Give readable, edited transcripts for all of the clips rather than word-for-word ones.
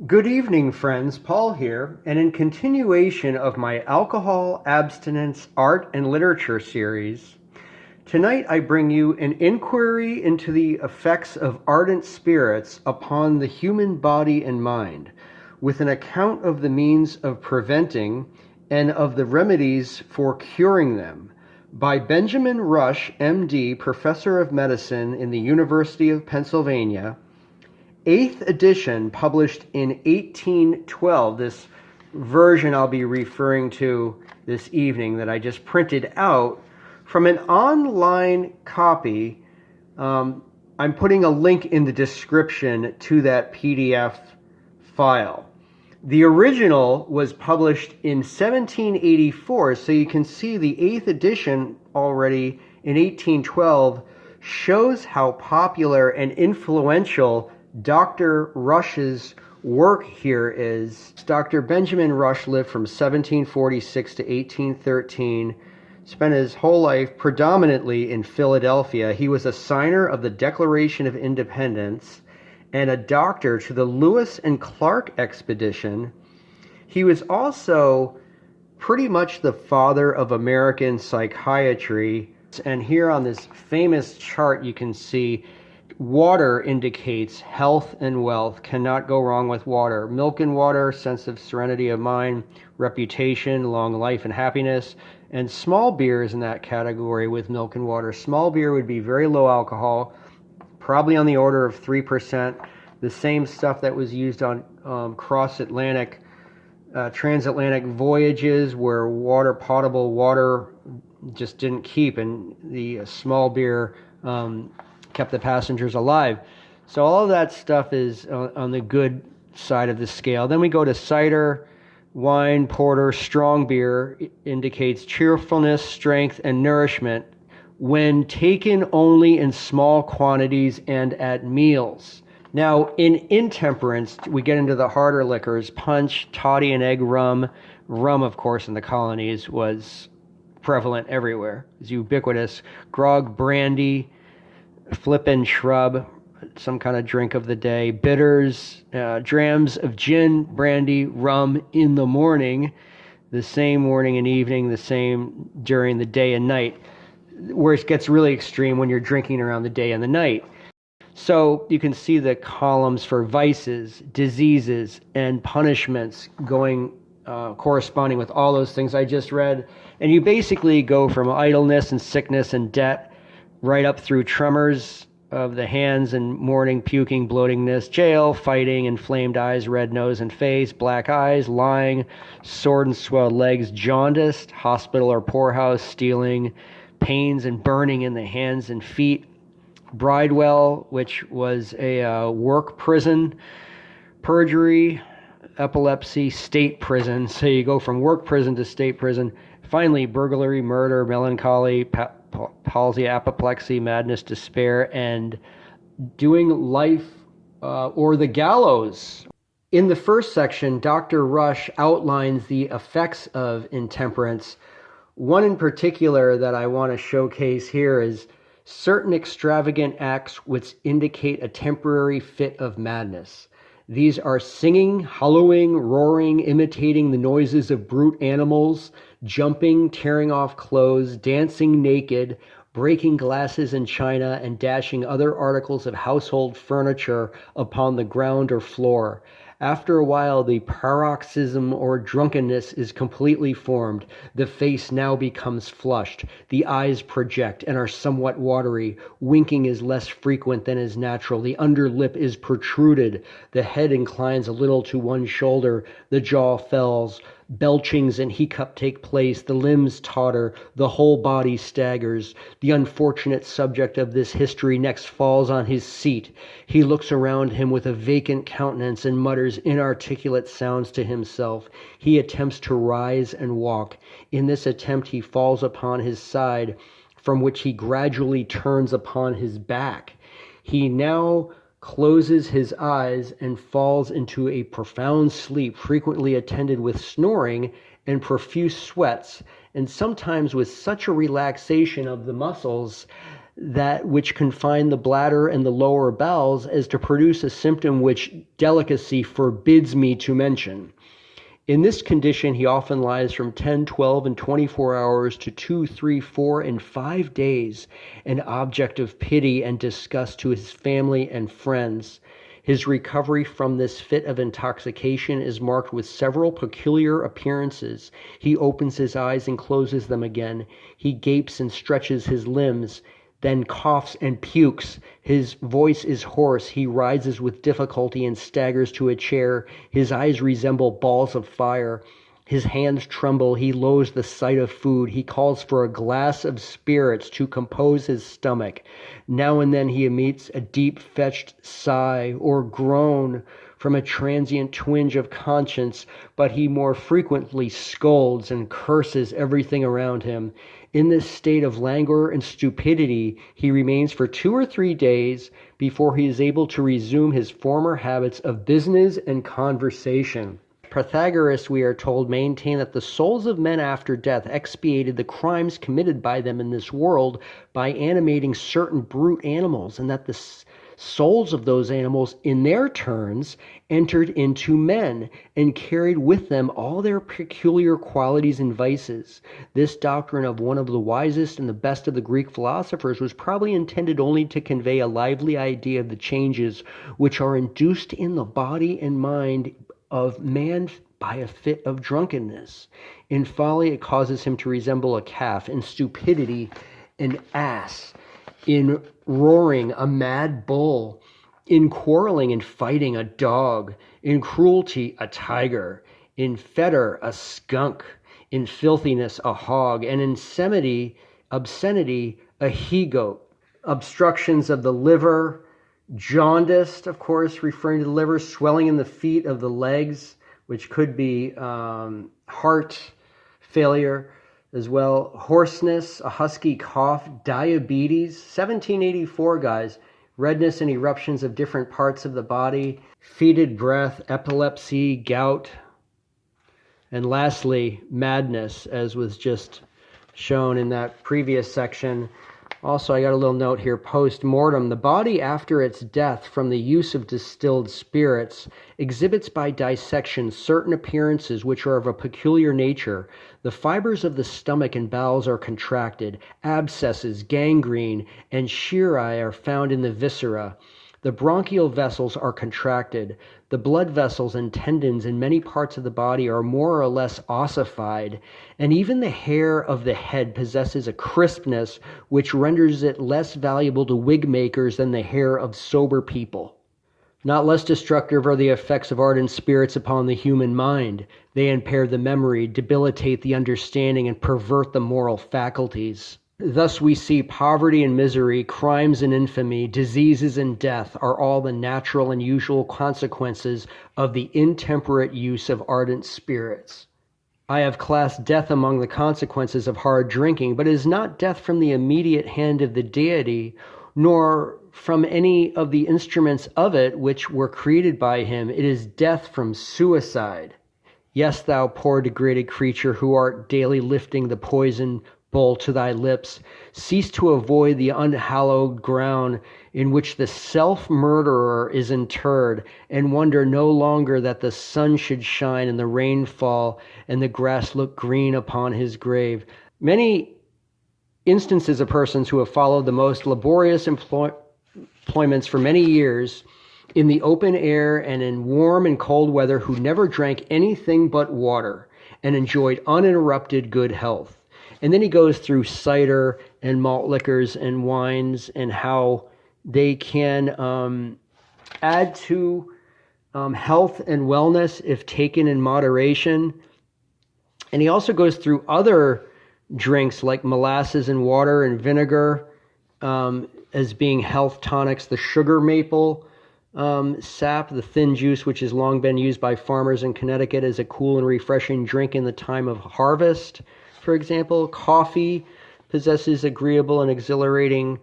Good evening, friends. Paul here, and in continuation of my alcohol, abstinence, art, and literature series, tonight I bring you an inquiry into the effects of ardent spirits upon the human body and mind, with an account of the means of preventing and of the remedies for curing them, by Benjamin Rush, M.D., Professor of Medicine in the University of Pennsylvania, 8th edition, published in 1812. This version I'll be referring to this evening that I just printed out from an online copy. I'm putting a link in the description to that PDF file. The original was published in 1784, so you can see the 8th edition already in 1812 shows how popular and influential Dr. Rush's work here is. Dr. Benjamin Rush lived from 1746 to 1813, spent his whole life predominantly in Philadelphia. He was a signer of the Declaration of Independence and a doctor to the Lewis and Clark expedition. He was also pretty much the father of American psychiatry. And here on this famous chart you can see water indicates health and wealth. Cannot go wrong with water. Milk and water, sense of serenity of mind, reputation, long life and happiness. And small beer is in that category with milk and water. Small beer would be very low alcohol, probably on the order of 3%. The same stuff that was used on cross-Atlantic, transatlantic voyages where potable water just didn't keep, and the small beer kept the passengers alive. So all of that stuff is on the good side of the scale. Then we go to cider, wine, porter, strong beer. It indicates cheerfulness, strength, and nourishment when taken only in small quantities and at meals. Now, in Intemperance, we get into the harder liquors: punch, toddy and egg rum. Rum, of course, in the colonies was prevalent everywhere. It's ubiquitous. Grog, brandy, flippin' shrub, some kind of drink of the day, bitters, drams of gin, brandy, rum in the morning, the same morning and evening, the same during the day and night, where it gets really extreme when you're drinking around the day and the night. So you can see the columns for vices, diseases, and punishments going corresponding with all those things I just read. And you basically go from idleness and sickness and debt right up through tremors of the hands and mourning, puking, bloatingness, jail, fighting, inflamed eyes, red nose and face, black eyes, lying, sword and swelled legs, jaundiced, hospital or poorhouse, stealing, pains and burning in the hands and feet, Bridewell, which was a work prison, perjury, epilepsy, state prison. So you go from work prison to state prison. Finally, burglary, murder, melancholy, palsy, apoplexy, madness, despair, and doing life or the gallows. In the first section, Dr. Rush outlines the effects of intemperance. One in particular that I want to showcase here is certain extravagant acts which indicate a temporary fit of madness. These are singing, hallooing, roaring, imitating the noises of brute animals, jumping, tearing off clothes, dancing naked, breaking glasses and china, and dashing other articles of household furniture upon the ground or floor. After a while, the paroxysm or drunkenness is completely formed. The face now becomes flushed. The eyes project and are somewhat watery. Winking is less frequent than is natural. The under lip is protruded. The head inclines a little to one shoulder. The jaw falls. Belchings and hiccup take place, the limbs totter, the whole body staggers. The unfortunate subject of this history next falls on his seat. He looks around him with a vacant countenance and mutters inarticulate sounds to himself. He attempts to rise and walk. In this attempt he falls upon his side, from which he gradually turns upon his back. He now closes his eyes and falls into a profound sleep, frequently attended with snoring and profuse sweats, and sometimes with such a relaxation of the muscles that which confine the bladder and the lower bowels, as to produce a symptom which delicacy forbids me to mention. In this condition, he often lies from 10, 12, and 24 hours to 2, 3, 4, and 5 days, an object of pity and disgust to his family and friends. His recovery from this fit of intoxication is marked with several peculiar appearances. He opens his eyes and closes them again. He gapes and stretches his limbs, then coughs and pukes. His voice is hoarse. He rises with difficulty and staggers to a chair. His eyes resemble balls of fire. His hands tremble. He loathes the sight of food. He calls for a glass of spirits to compose his stomach. Now and then he emits a deep-fetched sigh or groan from a transient twinge of conscience, but he more frequently scolds and curses everything around him. In this state of languor and stupidity, he remains for 2 or 3 days before he is able to resume his former habits of business and conversation. Pythagoras, we are told, maintained that the souls of men after death expiated the crimes committed by them in this world by animating certain brute animals, and that the souls of those animals, in their turns, entered into men and carried with them all their peculiar qualities and vices. This doctrine of one of the wisest and the best of the Greek philosophers was probably intended only to convey a lively idea of the changes which are induced in the body and mind of man by a fit of drunkenness. In folly, it causes him to resemble a calf; in stupidity, an ass; in roaring, a mad bull; in quarreling and fighting, a dog; in cruelty, a tiger; in fetor, a skunk; in filthiness, a hog; and in obscenity, a he-goat. Obstructions of the liver, jaundice, of course, referring to the liver; swelling in the feet of the legs, which could be heart failure as well; hoarseness, a husky cough; diabetes, 1784, guys; redness and eruptions of different parts of the body; fetid breath; epilepsy; gout; and lastly, madness, as was just shown in that previous section. Also, I got a little note here, postmortem. The body after its death from the use of distilled spirits exhibits by dissection certain appearances which are of a peculiar nature. The fibers of the stomach and bowels are contracted. Abscesses, gangrene, and schirri are found in the viscera. The bronchial vessels are contracted. The blood vessels and tendons in many parts of the body are more or less ossified, and even the hair of the head possesses a crispness which renders it less valuable to wig makers than the hair of sober people. Not less destructive are the effects of ardent spirits upon the human mind. They impair the memory, debilitate the understanding, and pervert the moral faculties. Thus we see poverty and misery, crimes and infamy, diseases and death are all the natural and usual consequences of the intemperate use of ardent spirits. I have classed death among the consequences of hard drinking, but it is not death from the immediate hand of the deity, nor from any of the instruments of it which were created by him. It is death from suicide. Yes, thou poor degraded creature, who art daily lifting the poison bowl to thy lips, cease to avoid the unhallowed ground in which the self-murderer is interred, and wonder no longer that the sun should shine and the rain fall and the grass look green upon his grave. Many instances of persons who have followed the most laborious employments for many years in the open air and in warm and cold weather, who never drank anything but water and enjoyed uninterrupted good health. And then he goes through cider and malt liquors and wines and how they can add to health and wellness if taken in moderation. And he also goes through other drinks like molasses and water and vinegar as being health tonics. The sugar maple sap, the thin juice, which has long been used by farmers in Connecticut as a cool and refreshing drink in the time of harvest. For example, coffee possesses agreeable and exhilarating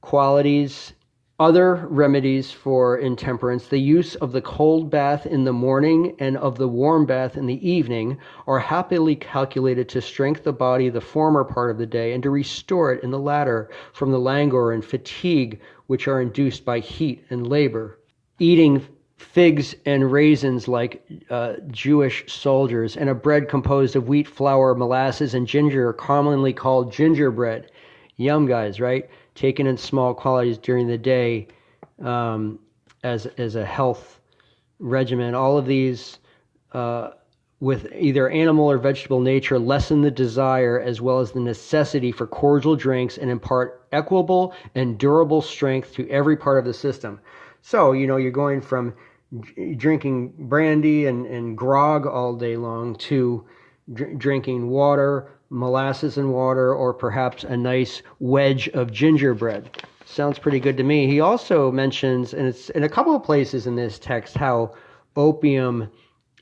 qualities Other remedies for intemperance, the use of the cold bath in the morning and of the warm bath in the evening, are happily calculated to strengthen the body the former part of the day and to restore it in the latter from the languor and fatigue which are induced by heat and labor. Eating figs and raisins like Jewish soldiers, and a bread composed of wheat flour, molasses, and ginger, commonly called gingerbread. Yum, guys, right? Taken in small quantities during the day as a health regimen. All of these with either animal or vegetable nature lessen the desire as well as the necessity for cordial drinks and impart equable and durable strength to every part of the system. So, you're going from drinking brandy and grog all day long to drinking water, molasses and water, or perhaps a nice wedge of gingerbread. Sounds pretty good to me. He also mentions, and it's in a couple of places in this text, how opium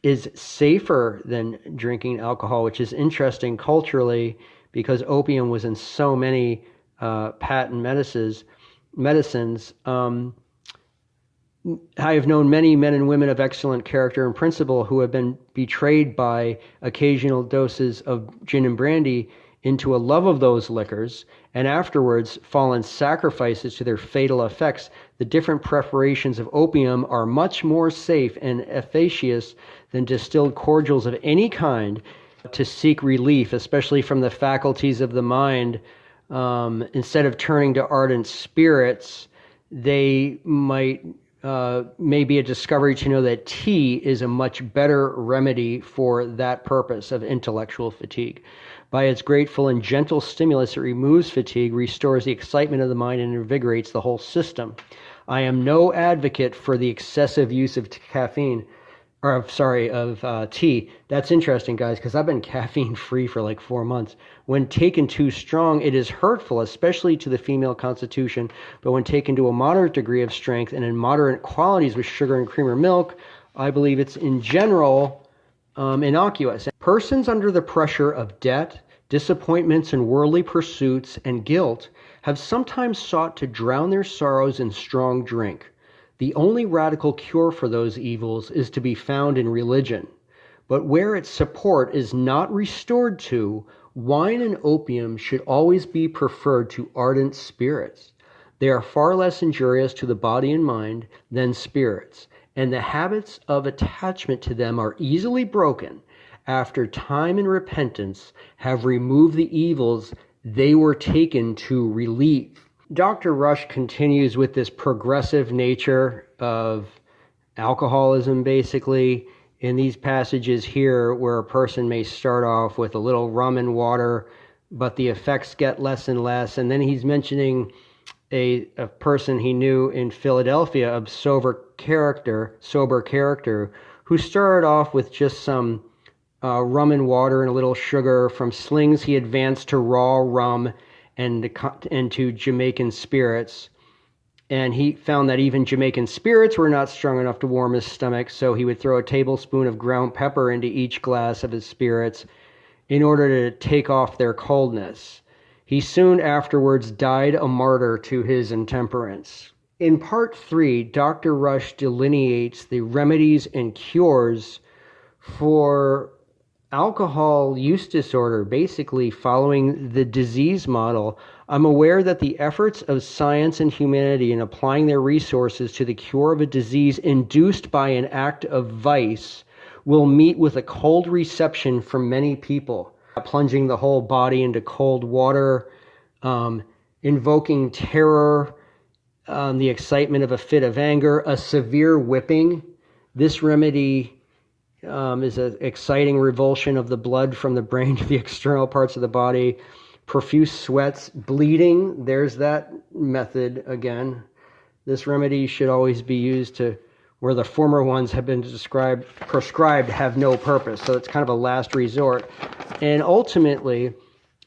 is safer than drinking alcohol, which is interesting culturally because opium was in so many patent medicines. I have known many men and women of excellent character and principle who have been betrayed by occasional doses of gin and brandy into a love of those liquors, and afterwards fallen sacrifices to their fatal effects. The different preparations of opium are much more safe and efficacious than distilled cordials of any kind to seek relief, especially from the faculties of the mind. Instead of turning to ardent spirits, they may be a discovery to know that tea is a much better remedy for that purpose of intellectual fatigue. By its grateful and gentle stimulus, it removes fatigue, restores the excitement of the mind, and invigorates the whole system. I am no advocate for the excessive use of tea. That's interesting, guys, because I've been caffeine-free for like 4 months. When taken too strong, it is hurtful, especially to the female constitution. But when taken to a moderate degree of strength and in moderate quantities with sugar and cream or milk, I believe it's in general innocuous. Persons under the pressure of debt, disappointments and worldly pursuits, and guilt have sometimes sought to drown their sorrows in strong drink. The only radical cure for those evils is to be found in religion. But where its support is not restored to, wine and opium should always be preferred to ardent spirits. They are far less injurious to the body and mind than spirits, and the habits of attachment to them are easily broken after time and repentance have removed the evils they were taken to relieve. Dr. Rush continues with this progressive nature of alcoholism, basically, in these passages here where a person may start off with a little rum and water, but the effects get less and less. And then he's mentioning a person he knew in Philadelphia of sober character, who started off with just some rum and water and a little sugar. From slings, he advanced to raw rum and to Jamaican spirits. And he found that even Jamaican spirits were not strong enough to warm his stomach, so he would throw a tablespoon of ground pepper into each glass of his spirits in order to take off their coldness. He soon afterwards died a martyr to his intemperance. In part 3, Dr. Rush delineates the remedies and cures for alcohol use disorder, basically following the disease model. I'm aware that the efforts of science and humanity in applying their resources to the cure of a disease induced by an act of vice will meet with a cold reception from many people. Plunging the whole body into cold water, invoking terror, the excitement of a fit of anger, a severe whipping. This remedy is an exciting revulsion of the blood from the brain to the external parts of the body. Profuse sweats, bleeding. There's that method again. This remedy should always be used to where the former ones have been prescribed have no purpose. So it's kind of a last resort. And ultimately,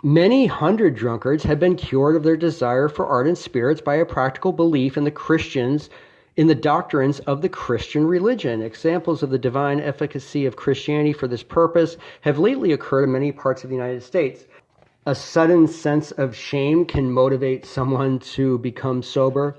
many hundred drunkards have been cured of their desire for ardent spirits by a practical belief in the doctrines of the Christian religion. Examples of the divine efficacy of Christianity for this purpose have lately occurred in many parts of the United States. A sudden sense of shame can motivate someone to become sober.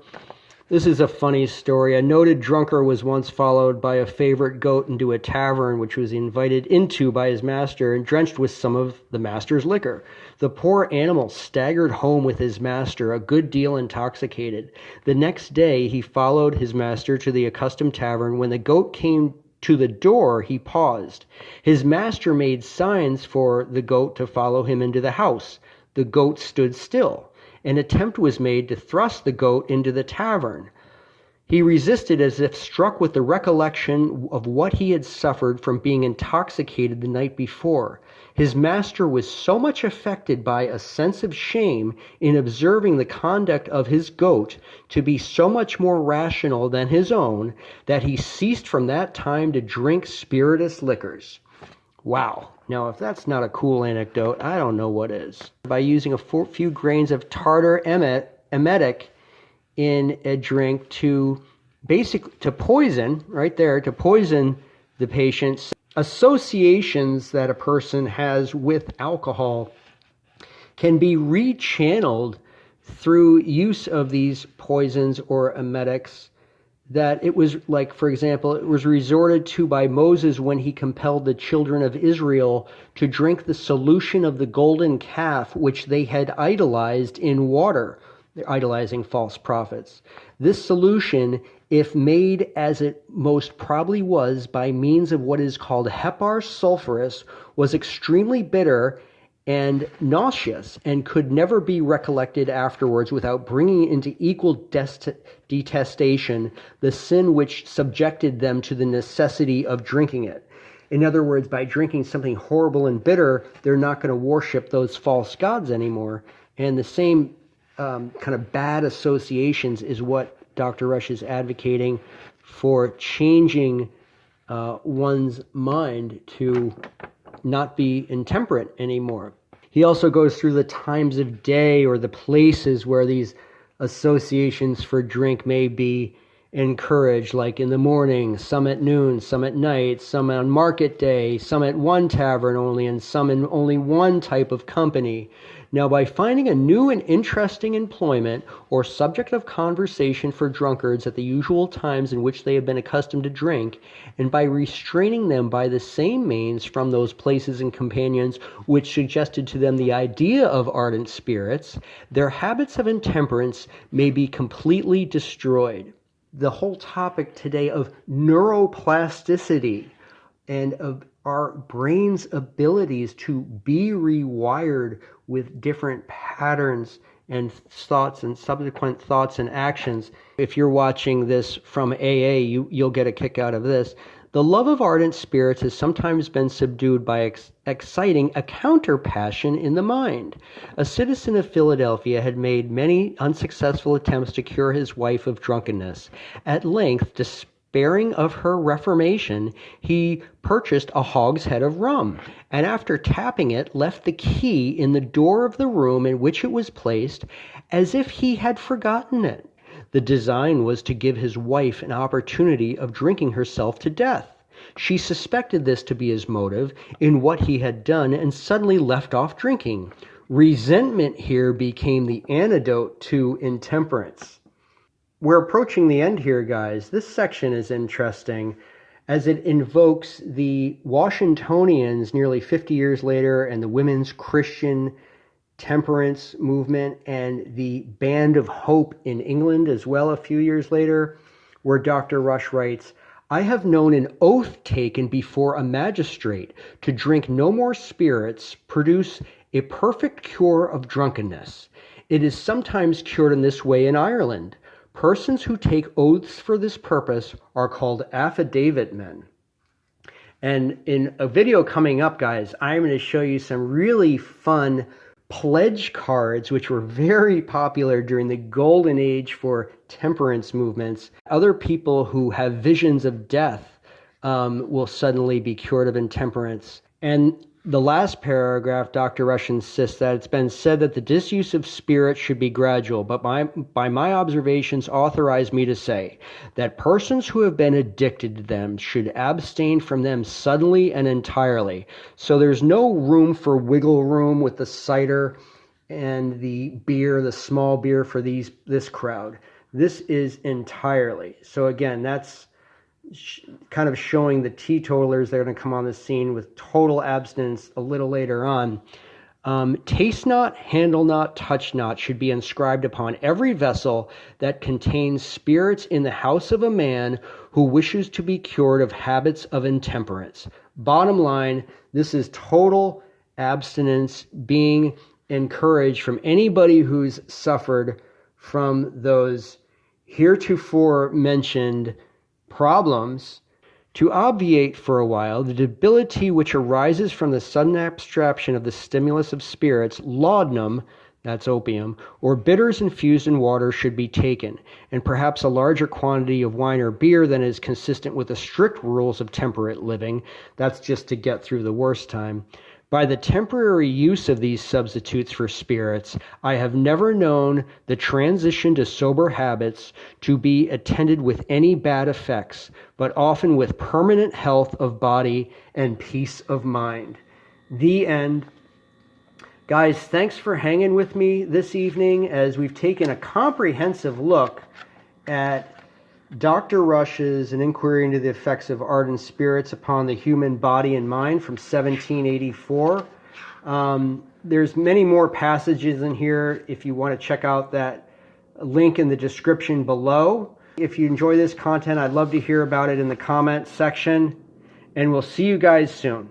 This is a funny story. A noted drunkard was once followed by a favorite goat into a tavern, which was invited into by his master and drenched with some of the master's liquor. The poor animal staggered home with his master, a good deal intoxicated. The next day he followed his master to the accustomed tavern. When the goat came to the door, he paused. His master made signs for the goat to follow him into the house. The goat stood still. An attempt was made to thrust the goat into the tavern. He resisted as if struck with the recollection of what he had suffered from being intoxicated the night before. His master was so much affected by a sense of shame in observing the conduct of his goat to be so much more rational than his own that he ceased from that time to drink spirituous liquors. Wow. Now, if that's not a cool anecdote, I don't know what is. By using a few grains of tartar emetic in a drink to poison, right there, to poison the patient's associations that a person has with alcohol can be rechanneled through use of these poisons or emetics. That it was like, for example, it was resorted to by Moses when he compelled the children of Israel to drink the solution of the golden calf, which they had idolized in water. They're idolizing false prophets. This solution, if made as it most probably was by means of what is called hepar sulphurous, was extremely bitter and nauseous, and could never be recollected afterwards without bringing into equal detestation the sin which subjected them to the necessity of drinking it. In other words, by drinking something horrible and bitter, they're not going to worship those false gods anymore. And the same kind of bad associations is what Dr. Rush is advocating for changing one's mind to not be intemperate anymore. He also goes through the times of day or the places where these associations for drink may be encouraged, like in the morning, some at noon, some at night, some on market day, some at one tavern only, and some in only one type of company. Now, by finding a new and interesting employment or subject of conversation for drunkards at the usual times in which they have been accustomed to drink, and by restraining them by the same means from those places and companions which suggested to them the idea of ardent spirits, their habits of intemperance may be completely destroyed. The whole topic today of neuroplasticity and of our brain's abilities to be rewired with different patterns and thoughts and subsequent thoughts and actions. If you're watching this from AA, you'll get a kick out of this. The love of ardent spirits has sometimes been subdued by exciting a counter-passion in the mind. A citizen of Philadelphia had made many unsuccessful attempts to cure his wife of drunkenness. At length, despairing of her reformation, he purchased a hogshead of rum, and after tapping it, left the key in the door of the room in which it was placed, as if he had forgotten it. The design was to give his wife an opportunity of drinking herself to death. She suspected this to be his motive in what he had done and suddenly left off drinking. Resentment here became the antidote to intemperance. We're approaching the end here, guys. This section is interesting as it invokes the Washingtonians nearly 50 years later and the women's Christian temperance movement and the Band of Hope in England as well a few years later, where Dr. Rush writes, I have known an oath taken before a magistrate to drink no more spirits produce a perfect cure of drunkenness. It is sometimes cured in this way in Ireland. Persons who take oaths for this purpose are called affidavit men. And in a video coming up, guys, I'm going to show you some really fun pledge cards, which were very popular during the golden age for temperance movements. Other people who have visions of death will suddenly be cured of intemperance. And the last paragraph, Dr. Rush insists that it's been said that the disuse of spirits should be gradual, but by my observations authorize me to say that persons who have been addicted to them should abstain from them suddenly and entirely. So there's no room for wiggle room with the cider and the beer, the small beer for this crowd. This is entirely. So again, that's kind of showing the teetotalers that are going to come on the scene with total abstinence a little later on. Taste not, handle not, touch not should be inscribed upon every vessel that contains spirits in the house of a man who wishes to be cured of habits of intemperance. Bottom line, this is total abstinence being encouraged from anybody who's suffered from those heretofore mentioned problems, to obviate for a while the debility which arises from the sudden abstraction of the stimulus of spirits. Laudanum, that's opium, or bitters infused in water should be taken, and perhaps a larger quantity of wine or beer than is consistent with the strict rules of temperate living. That's just to get through the worst time. By the temporary use of these substitutes for spirits, I have never known the transition to sober habits to be attended with any bad effects, but often with permanent health of body and peace of mind. The end. Guys, thanks for hanging with me this evening as we've taken a comprehensive look at Dr. Rush's An Inquiry into the Effects of Ardent Spirits upon the Human Body and Mind from 1784. There's many more passages in here if you want to check out that link in the description below. If you enjoy this content, I'd love to hear about it in the comments section, and we'll see you guys soon.